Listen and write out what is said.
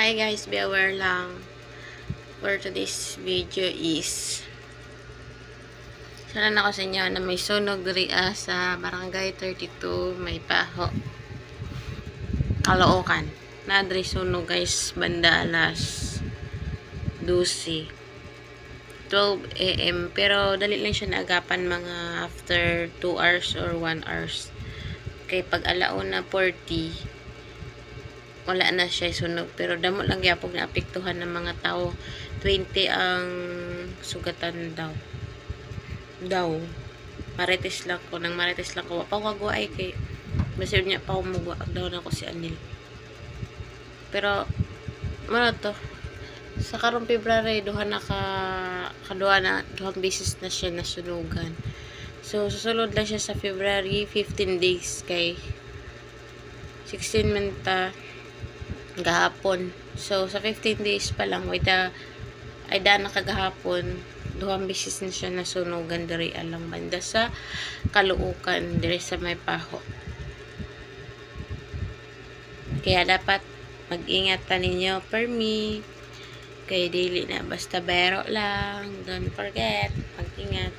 Hi guys, be aware lang for today's video is sana na ko sa inyo na may sunog diri sa barangay 32 may paho Caloocan na diri sunog guys banda alas 12 a.m. pero dali lang siya naagapan mga after 2 hours or 1 hours kay pag alauna 40 wala na siya sunog pero damo lang gyapon naapektuhan ng mga tao 20 ang sugatan daw marites lang ko nang marites lang ko wa pa ko ay kay masir niya pa umugwa daw na ko si Anil pero ano to sa karong February duha duhang beses na siya nasunugan so susulod lang siya sa February 15 days kay 16 man ta gahapon. So, sa 15 days pa lang, ay na kagahapon, duhang beses na siya nasunugan diri alang banda sa Caloocan, diri sa may paho. Kaya dapat mag-ingat ta ninyo per me. Kaya dili na basta bero lang. Don't forget, mag-ingat.